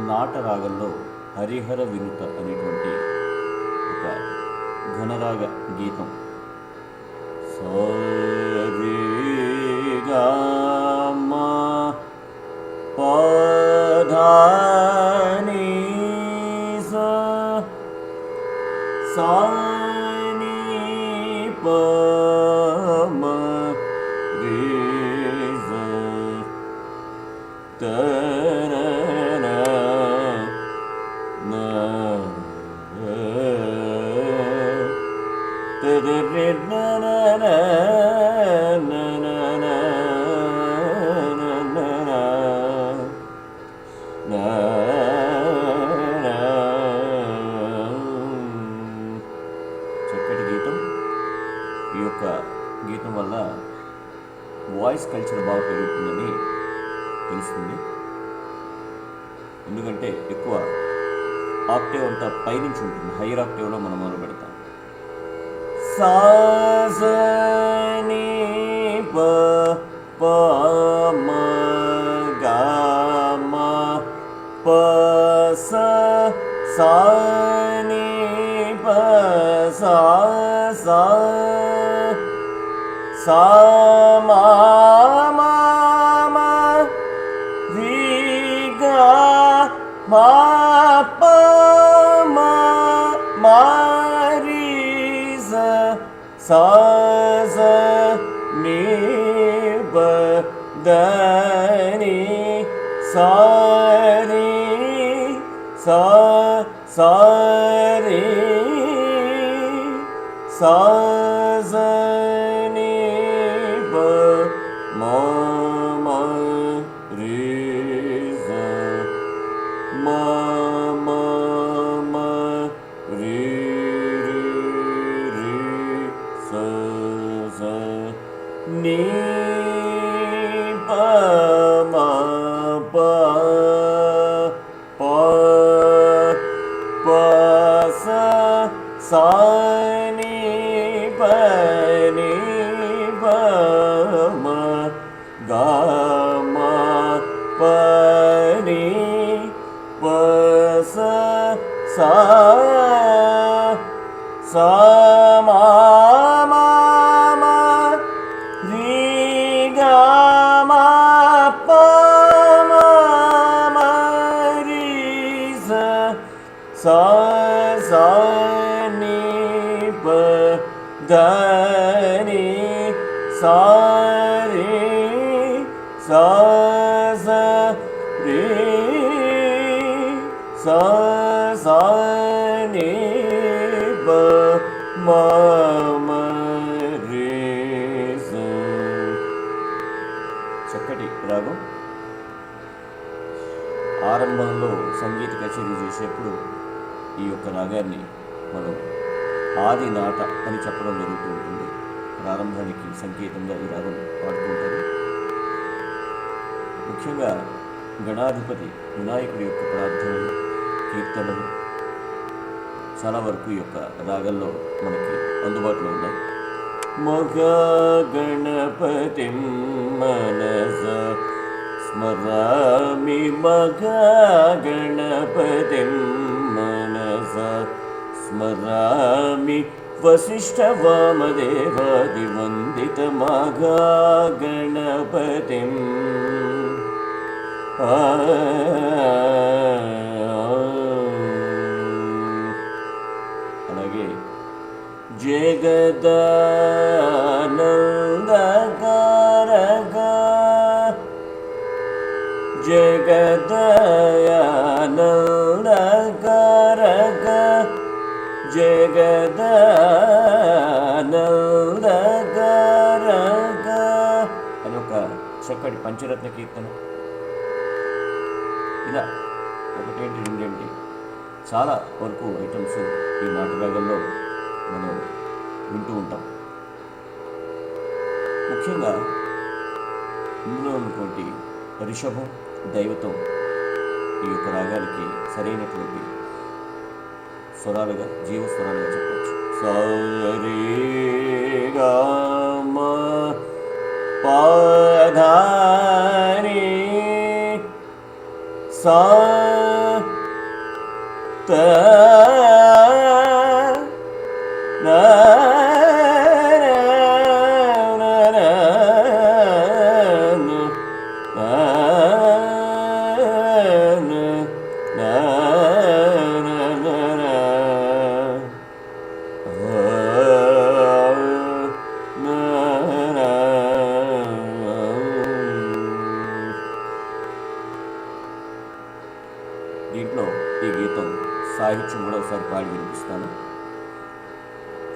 నాటరాగంలో హరిహర వినుత అనేటువంటి ఒక ఘనరాగ గీతం. సరి గా మా ప ధా ని సా సా ని ప మ రి స త ర న న త ర రి న న న న న న న న చక్కటి గీతం. ఈ యొక్క గీతం వల్ల వాయిస్ కల్చర్ బాగా పెరుగుతుందని తెలుస్తుంది. ఎందుకంటే ఎక్కువ ఆక్టేవ్ అంతా పైనుంచి ఉంటుంది. హైయర్ ఆక్టేవ్లో మనం మొదలు పెడతాం. సా స ని ప ప మ గ మ ప స సా ని ప సా సా సా మా మా మా రి గా మా ప మా మా రి స సా స ని ప ద ని సా రి సా సా రి సా స ని ప మ మ రి స మ మ మ రి రి రి స స ని ప మ ప ప ప స సా ని ప ని ప మ గ మ ప ని ప స సా సా మా మా మా రి గా మా ప మా మా రి స సా సా ని ప ద ని సా రి సా స రి సా సా ని ప మ మ రి స. చక్కటి రాగం. ఆరంభంలో సంగీత కచేరీ చేసేప్పుడు ఈ యొక్క రాగాన్ని మనం ఆది నాట అని చెప్పడం జరుగుతూ ఉంటుంది. ప్రారంభానికి సంకేతంగా ఈ రాగం పాడుతుంటారు. ముఖ్యంగా గణాధిపతి వినాయకుడి యొక్క ప్రార్థనలు, కీర్తనలు చాలా వరకు ఈ యొక్క రాగంలో మనకి అందుబాటులో ఉన్నాయి. మగా గణపతిం మనస స్మరామి మగా గణపతిం మనస స్మరామి వసిష్ఠ వామదేవాది వందిత మగా గణపతిం. అలాగే జగదానందకారక జగదయానందకారక జగదానందకారక అని ఒక చక్కటి పంచరత్న కీర్తన. ఇలా ఒకటేంటి రెండేంటి చాలా వరకు ఐటమ్స్ ఈ నాటరాగంలో మనం వింటూ ఉంటాం. ముఖ్యంగా ఇందులో ఉన్నటువంటి రిషభం, దైవతం ఈ యొక్క రాగానికి సరైనటువంటి స్వరాలుగా, జీవస్వరాలుగా చెప్పవచ్చు. సా రి గా మ ప ధా ని సా దీంట్లో ఈ గీతం సాహిత్యం కూడా ఒకసారి పాడి వినిపిస్తాను.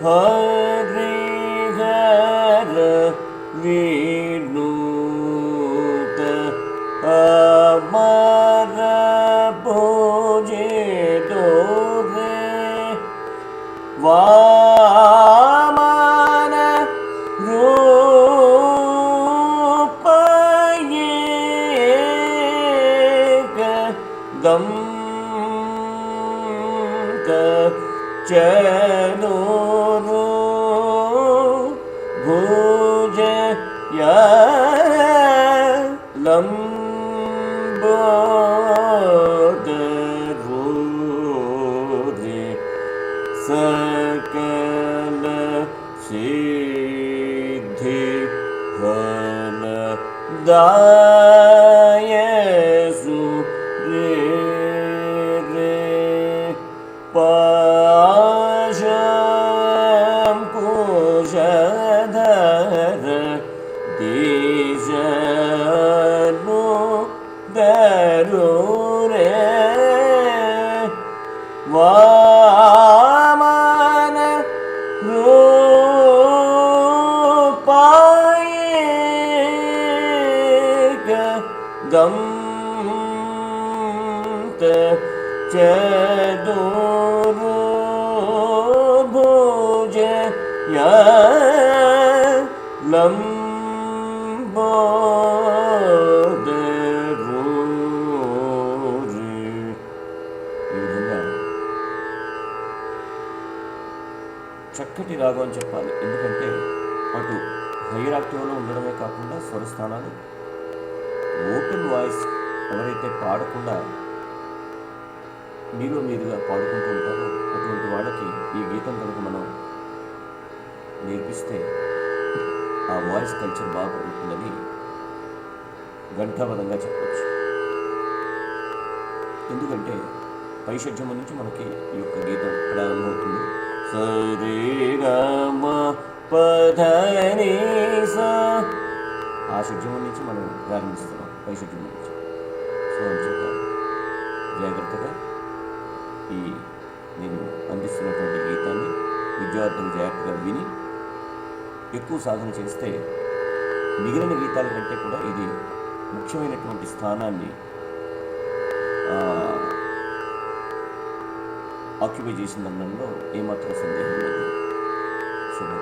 హరి హర వినూత అమర భోజే దోరే వామన రూపయేక దం చనోరు భుజయ లంబోదరూరే సకల సిద్ధి ఫలదాయసు పాశం కుశధర దీశను దరురే వామన రూపయేక దం చదోరు భుజయ లంబోదరూరే. ఈ విధంగా చక్కటి రాగం అని చెప్పాలి. ఎందుకంటే అటు హైయర్ ఆక్టివ్లో ఉండడమే కాకుండా స్వరస్థానాలు ఓపెన్ వాయిస్ ఎవరైతే పాడకుండా మీలో మీరుగా పాడుకుంటూ ఉంటారో అటువంటి వాళ్ళకి ఈ గీతం కనుక మనం నేర్పిస్తే ఆ వాయిస్ కల్చర్ బాగా ఉంటుందని ఘంటాపదంగా చెప్పవచ్చు. ఎందుకంటే పైషధ్యము నుంచి మనకి ఈ యొక్క గీతం ప్రారంభమవుతుంది. సరిగమ పధని ఆ షడ్జము నుంచి మనం ప్రారంభిస్తున్నాం, పైషధ్యము నుంచి. సో అని చెప్పాలి. జాగ్రత్తగా ఈ నేను అందిస్తున్నటువంటి గీతాన్ని విద్యార్థులు జాగ్రత్తగా విని ఎక్కువ సాధన చేస్తే మిగిలిన గీతాల కంటే కూడా ఇది ముఖ్యమైనటువంటి స్థానాన్ని ఆక్యుపై చేసిందనడంలో ఏమాత్రం సందేహం లేదు. శుభం.